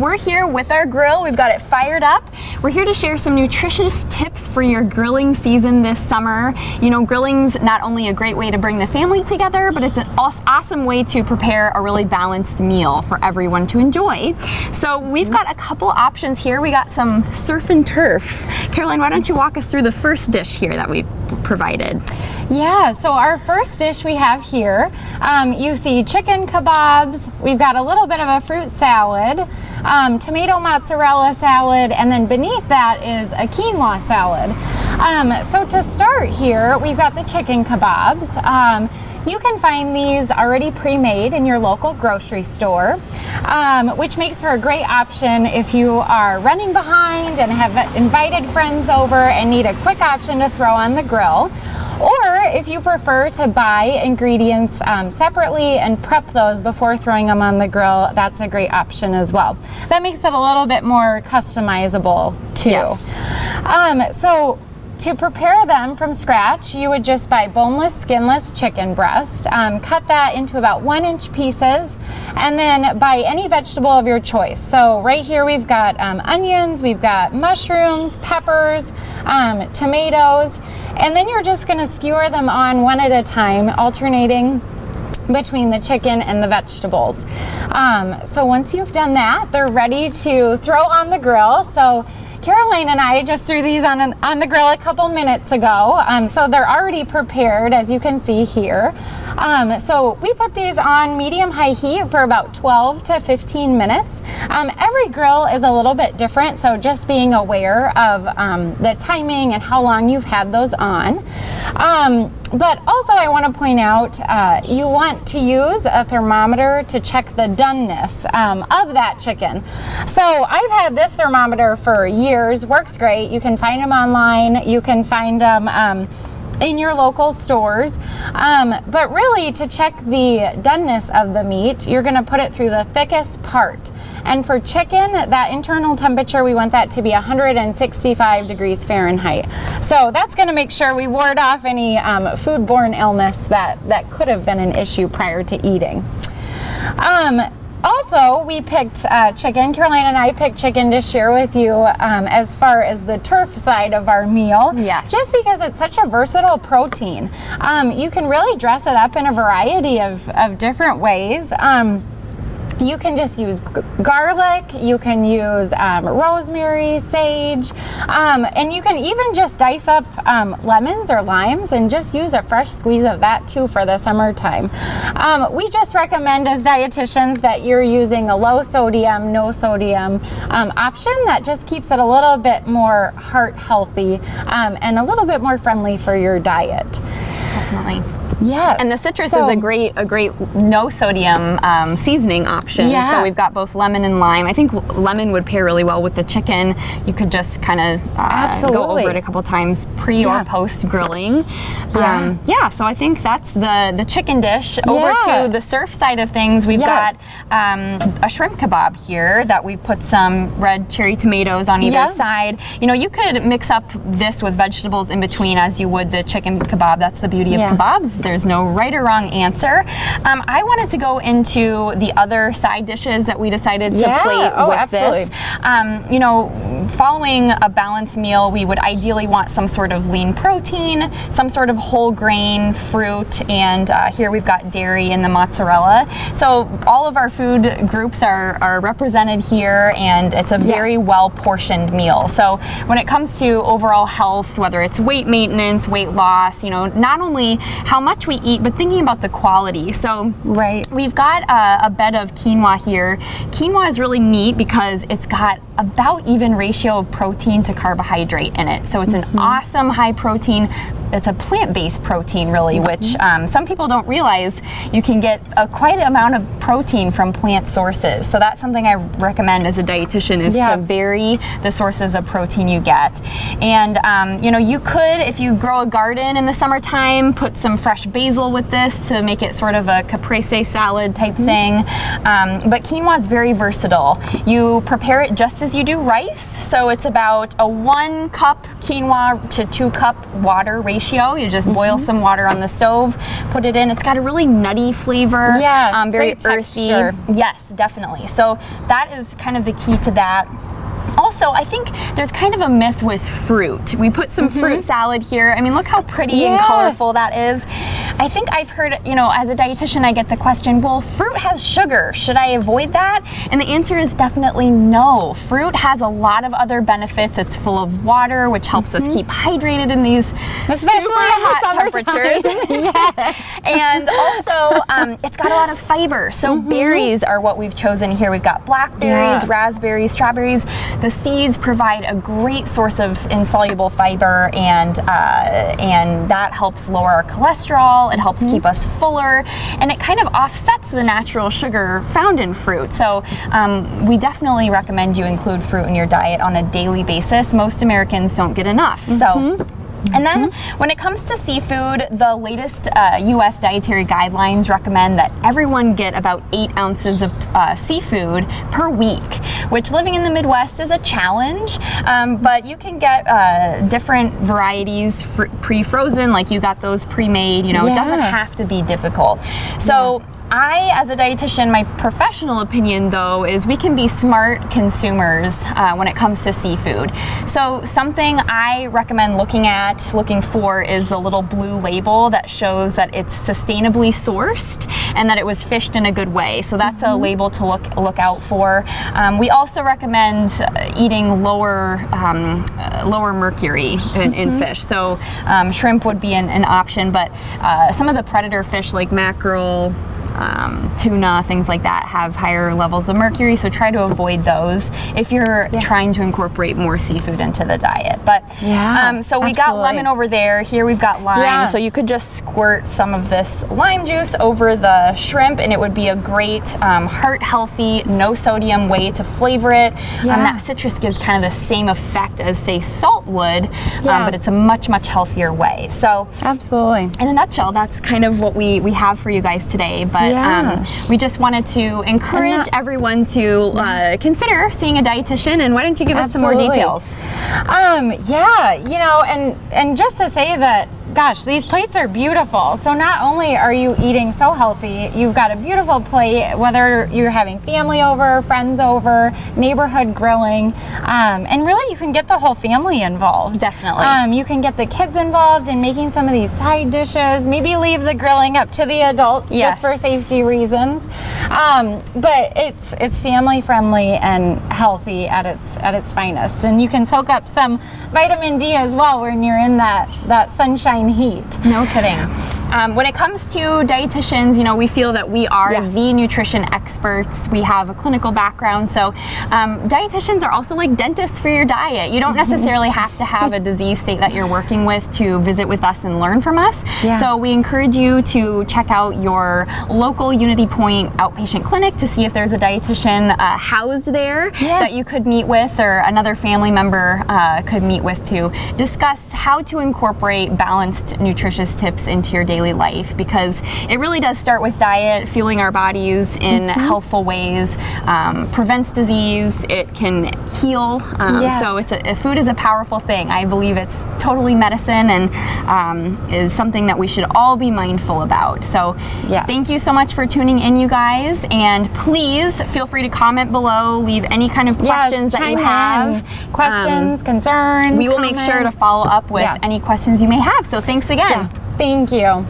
We're here with our grill. We've got it fired up. We're here to share some nutritious tips for your grilling season this summer. You know, grilling's not only a great way to bring the family together, but it's an awesome way to prepare a really balanced meal for everyone to enjoy. So we've got a couple options here. We got some surf and turf. Caroline, why don't you walk us through the first dish here that we've provided? Yeah, so our first dish we have here, you see chicken kebabs, we've got a little bit of a fruit salad, tomato mozzarella salad, and then beneath that is a quinoa salad. So to start here, we've got the chicken kebabs. You can find these already pre-made in your local grocery store, which makes for a great option if you are running behind and have invited friends over and need a quick option to throw on the grill. Or if you prefer to buy ingredients separately and prep those before throwing them on the grill, that's a great option as well. That makes it a little bit more customizable too. Yes. So to prepare them from scratch, you would just buy boneless, skinless chicken breast, cut that into about 1-inch pieces, and then buy any vegetable of your choice. So right here we've got onions, we've got mushrooms, peppers, tomatoes, and then you're just going to skewer them on one at a time, alternating between the chicken and the vegetables. So once you've done that, they're ready to throw on the grill. So Caroline and I just threw these on the grill a couple minutes ago, so they're already prepared, as you can see here. So we put these on medium-high heat for about 12 to 15 minutes. Every grill is a little bit different, so just being aware of the timing and how long you've had those on. But also I want to point out, you want to use a thermometer to check the doneness of that chicken. So I've had this thermometer for years, works great. You can find them online, you can find them in your local stores, but really to check the doneness of the meat, you're going to put it through the thickest part. And for chicken, that internal temperature, we want that to be 165 degrees Fahrenheit. So that's going to make sure we ward off any foodborne illness that could have been an issue prior to eating. Also, we picked chicken. Caroline and I picked chicken to share with you as far as the turf side of our meal. Yes. Just because it's such a versatile protein. You can really dress it up in a variety of different ways. You can just use garlic, you can use rosemary, sage, and you can even just dice up lemons or limes and just use a fresh squeeze of that too for the summertime. We just recommend as dietitians that you're using a low sodium, no sodium option that just keeps it a little bit more heart healthy and a little bit more friendly for your diet. Definitely. Yes. And the citrus is a great no sodium seasoning option. Yeah. So we've got both lemon and lime. I think lemon would pair really well with the chicken. You could just kind of go over it a couple times pre or post grilling. So I think that's the chicken dish. Over to the surf side of things, we've got a shrimp kebab here that we put some red cherry tomatoes on either side. You know, you could mix up this with vegetables in between as you would the chicken kebab. That's the beauty of kebabs. There's no right or wrong answer. I wanted to go into the other side dishes that we decided to plate with this. You know, following a balanced meal, we would ideally want some sort of lean protein, some sort of whole grain, fruit, and here we've got dairy and the mozzarella. So all of our food groups are represented here, and it's a very well portioned meal. So when it comes to overall health, whether it's weight maintenance, weight loss, you know, not only how much we eat, but thinking about the quality. So we've got a bed of quinoa here. Quinoa is really neat because it's got about even ratio of protein to carbohydrate in it. So it's an awesome high protein. It's a plant-based protein really, which some people don't realize you can get quite an amount of protein from plant sources. So that's something I recommend as a dietitian is to vary the sources of protein you get. And you know, you could, if you grow a garden in the summertime, put some fresh basil with this to make it sort of a caprese salad type thing. But quinoa is very versatile. You prepare it just as you do rice. So it's about a 1 cup quinoa to 2 cup water ratio ratio. You just boil some water on the stove, put it in. It's got a really nutty flavor. Yeah, very great earthy. texture. Yes, definitely. So that is kind of the key to that. Also, I think there's kind of a myth with fruit. We put some fruit salad here. I mean, look how pretty and colorful that is. I think I've heard, you know, as a dietitian, I get the question, well, fruit has sugar. Should I avoid that? And the answer is definitely no. Fruit has a lot of other benefits. It's full of water, which helps us keep hydrated in these especially super hot temperatures. Yes. And also, it's got a lot of fiber. So berries are what we've chosen here. We've got blackberries, raspberries, strawberries. The seeds provide a great source of insoluble fiber, and that helps lower our cholesterol. It helps keep us fuller, and it kind of offsets the natural sugar found in fruit. So we definitely recommend you include fruit in your diet on a daily basis. Most Americans don't get enough. So. And then when it comes to seafood, the latest U.S. dietary guidelines recommend that everyone get about 8 ounces of seafood per week, which living in the Midwest is a challenge, but you can get different varieties pre-frozen, like you got those pre-made, you know, it doesn't have to be difficult. So I, as a dietitian, my professional opinion though is we can be smart consumers when it comes to seafood. So something I recommend looking for is the little blue label that shows that it's sustainably sourced and that it was fished in a good way. So that's a label to look out for. We also recommend eating lower mercury in fish. So shrimp would be an option, but some of the predator fish like mackerel, tuna, things like that have higher levels of mercury, so try to avoid those if you're trying to incorporate more seafood into the diet. But so we got lemon over there. Here we've got lime, so you could just squirt some of this lime juice over the shrimp, and it would be a great heart healthy, no sodium way to flavor it. That citrus gives kind of the same effect as say salt would, but it's a much healthier way. So absolutely, in a nutshell, that's kind of what we have for you guys today. But we just wanted to encourage everyone to consider seeing a dietitian. And why don't you give us some more details? You know, and just to say that, gosh, these plates are beautiful. So not only are you eating so healthy, you've got a beautiful plate, whether you're having family over, friends over, neighborhood grilling, and really you can get the whole family involved. Definitely. You can get the kids involved in making some of these side dishes, maybe leave the grilling up to the adults just for safety reasons. But it's family friendly and healthy at its finest. And you can soak up some vitamin D as well when you're in that sunshine heat. No kidding. When it comes to dietitians, you know, we feel that we are the nutrition experts. We have a clinical background, so dietitians are also like dentists for your diet. You don't necessarily have to have a disease state that you're working with to visit with us and learn from us. So we encourage you to check out your local Unity Point outpatient clinic to see if there's a dietitian housed there that you could meet with, or another family member could meet with, to discuss how to incorporate balanced, nutritious tips into your daily life, because it really does start with diet, fueling our bodies in healthful ways, prevents disease, it can heal. So food is a powerful thing. I believe it's totally medicine, and is something that we should all be mindful about. So thank you so much for tuning in, you guys, and please feel free to comment below, leave any kind of questions that you have. Questions, concerns, we will make sure to follow up with any questions you may have. So thanks again. Thank you.